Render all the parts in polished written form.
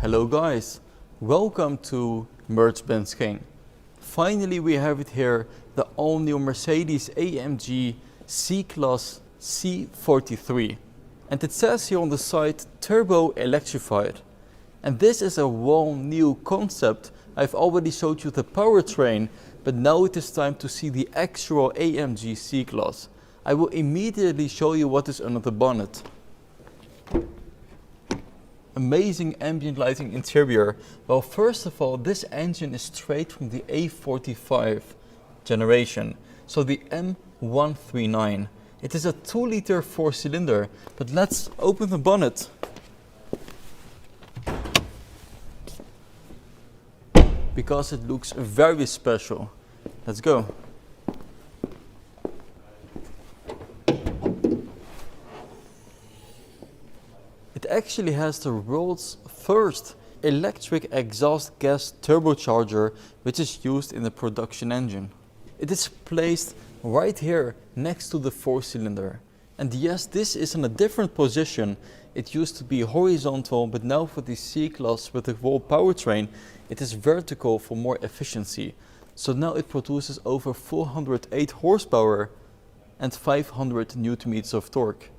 Hello guys, welcome to Mercedes. Finally we have it here, the all-new Mercedes AMG C-Class C43. And it says here on the side, turbo electrified. And this is a whole new concept. I've already showed you the powertrain, but now it is time to see the actual AMG C-Class. I will immediately show you what is under the bonnet. Amazing ambient lighting interior. Well, first of all, this engine is straight from the A45 generation, so the M139. It is a 2-liter 4-cylinder, but let's open the bonnet. Because it looks very special. Let's go. It actually has the world's first electric exhaust gas turbocharger, which is used in the production engine. It is placed right here next to the 4-cylinder. And yes, this is in a different position. It used to be horizontal, but now for the C-Class with the whole powertrain, it is vertical for more efficiency. So now it produces over 408 horsepower and 500 Newton meters of torque.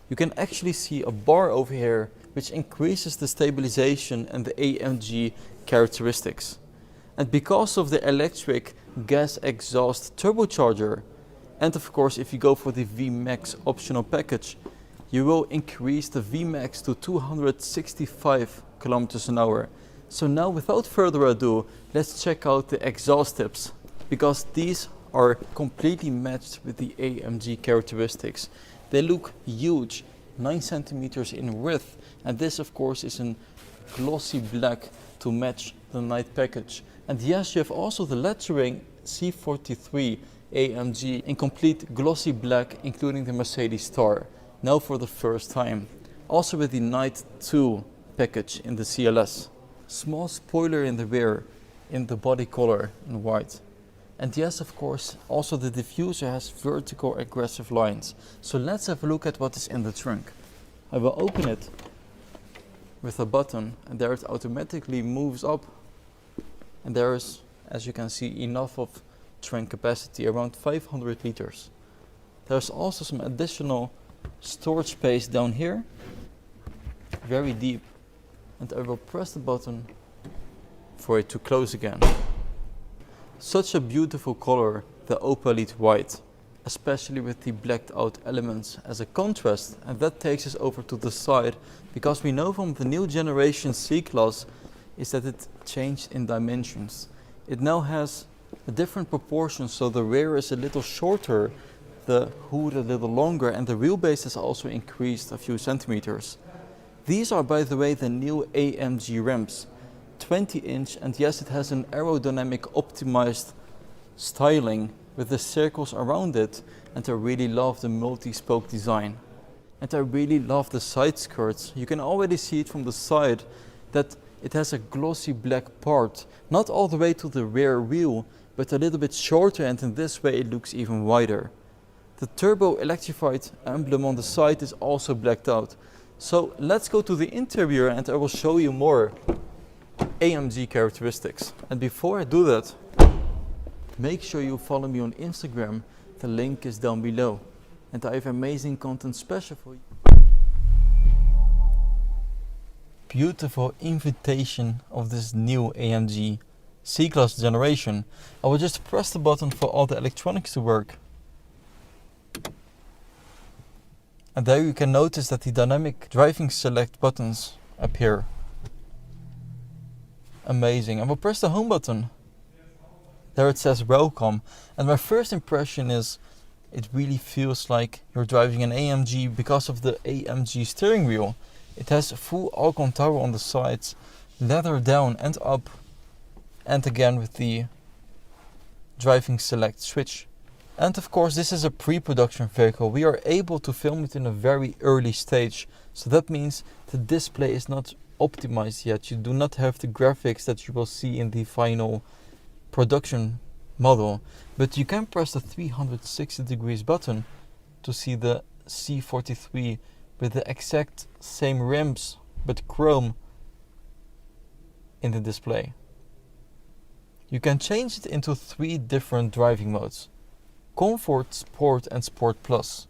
You can actually see a bar over here which increases the stabilization and the AMG characteristics. And because of the electric gas exhaust turbocharger, and of course if you go for the VMAX optional package, you will increase the VMAX to 265 kilometers an hour. So now without further ado, let's check out the exhaust tips, because these are completely matched with the AMG characteristics. They look huge, 9 centimeters in width, and this of course is in glossy black to match the night package. And yes, you have also the lettering C43 AMG in complete glossy black, including the Mercedes star, now for the first time. Also with the Night 2 package in the CLS. Small spoiler in the rear in the body color in white. And yes, of course, also the diffuser has vertical aggressive lines. So let's have a look at what is in the trunk. I will open it with a button, and there it automatically moves up. And there is, as you can see, enough of trunk capacity, around 500 liters. There's also some additional storage space down here, very deep. And I will press the button for it to close again. Such a beautiful color, the opalite white, especially with the blacked out elements as a contrast. And that takes us over to the side, because we know from the new generation C-Class is that it changed in dimensions. It now has a different proportions, so the rear is a little shorter, the hood a little longer, and the wheelbase has also increased a few centimeters. These are, by the way, the new AMG rims. 20-inch, and yes, it has an aerodynamic optimized styling with the circles around it, and I really love the multi-spoke design. And I really love the side skirts. You can already see it from the side that it has a glossy black part, not all the way to the rear wheel, but a little bit shorter, and in this way it looks even wider. The turbo electrified emblem on the side is also blacked out. So let's go to the interior and I will show you more AMG characteristics. And before I do that, make sure you follow me on Instagram. The link is down below. And I have amazing content special for you. Beautiful invitation of this new AMG C-Class generation. I will just press the button for all the electronics to work. And there you can notice that the dynamic driving select buttons appear. Amazing. I will press the home button. There it says welcome. And my first impression is it really feels like you're driving an AMG because of the AMG steering wheel. It has full Alcantara on the sides, leather down and up, and again with the driving select switch. And of course this is a pre-production vehicle. We are able to film it in a very early stage. So that means the display is not optimized yet. You do not have the graphics that you will see in the final production model, but you can press the 360 degrees button to see the C43 with the exact same rims but chrome in the display. You can change it into 3 different driving modes: Comfort, Sport and Sport Plus.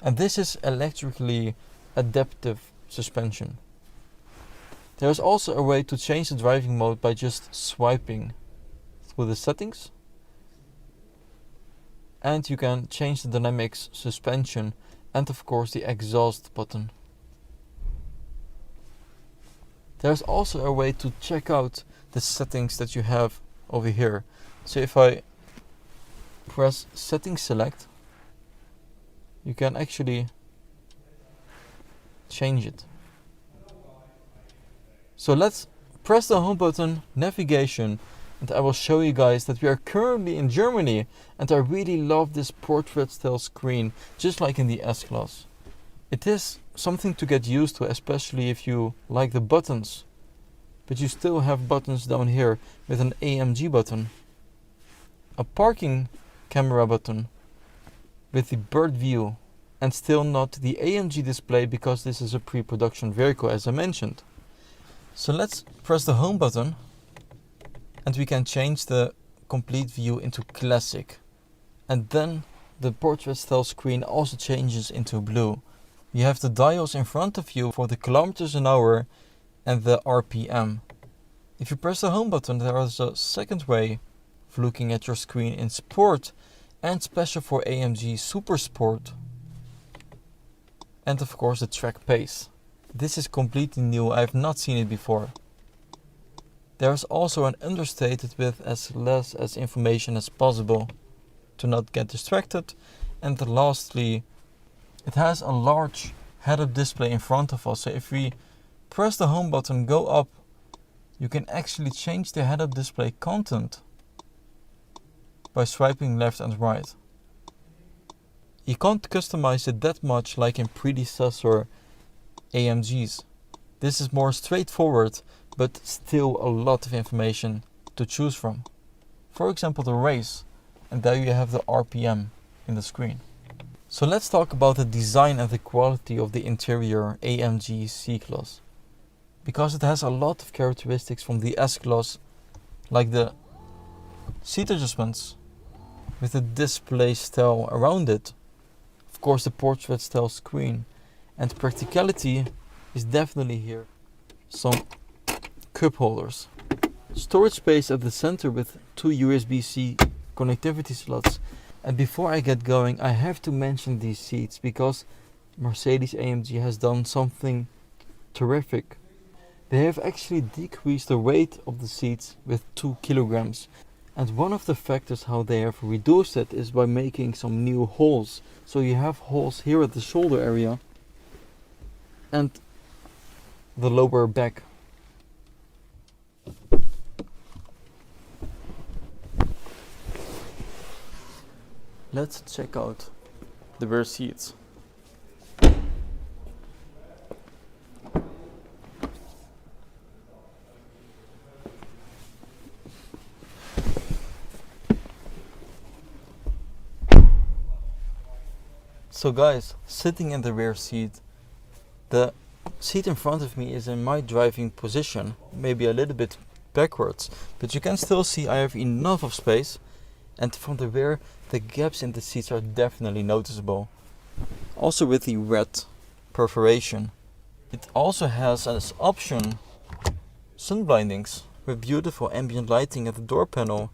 And this is electrically adaptive suspension. There is also a way to change the driving mode by just swiping through the settings. And you can change the dynamics, suspension and of course the exhaust button. There's also a way to check out the settings that you have over here. So if I press Settings Select, you can actually change it. So let's press the home button, navigation, and I will show you guys that we are currently in Germany, and I really love this portrait style screen, just like in the S-Class. It is something to get used to, especially if you like the buttons, but you still have buttons down here with an AMG button, a parking camera button with the bird view, and still not the AMG display because this is a pre-production vehicle, as I mentioned. So let's press the home button and we can change the complete view into classic, and then the portrait style screen also changes into blue. You have the dials in front of you for the kilometers an hour and the RPM. If you press the home button, there is a second way of looking at your screen in Sport and special for AMG Super Sport, and of course the track pace. This is completely new, I have not seen it before. There's also an understated with as less as information as possible to not get distracted. And lastly, it has a large head-up display in front of us. So if we press the home button, go up, you can actually change the head-up display content by swiping left and right. You can't customize it that much like in predecessor AMGs. This is more straightforward, but still a lot of information to choose from. For example, the race, and there you have the RPM in the screen. So let's talk about the design and the quality of the interior AMG C-Class. Because it has a lot of characteristics from the S-Class, like the seat adjustments with the display style around it, of course the portrait style screen, and practicality is definitely here. Some cup holders, storage space at the center with 2 USB-C connectivity slots. And before I get going, I have to mention these seats because Mercedes AMG has done something terrific. They have actually decreased the weight of the seats with 2 kilograms. And one of the factors how they have reduced it is by making some new holes. So you have holes here at the shoulder area and the lower back. Let's check out the rear seats. So guys, sitting in the rear seat, the seat in front of me is in my driving position, maybe a little bit backwards, but you can still see I have enough of space, and from the rear the gaps in the seats are definitely noticeable. Also with the red perforation. It also has as option sun blindings with beautiful ambient lighting at the door panel,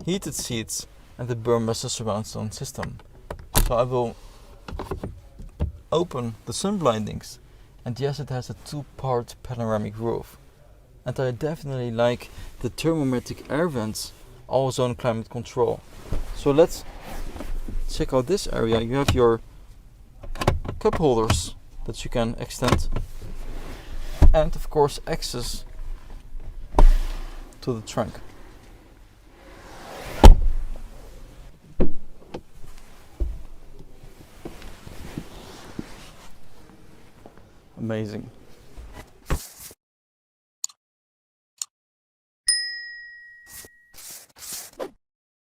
heated seats and the Burmester surround sound system. So I will open the sun blindings, and yes, it has a 2-part panoramic roof. And I definitely like the thermometric air vents, all zone climate control. So let's check out this area. You have your cup holders that you can extend, and of course access to the trunk. Amazing.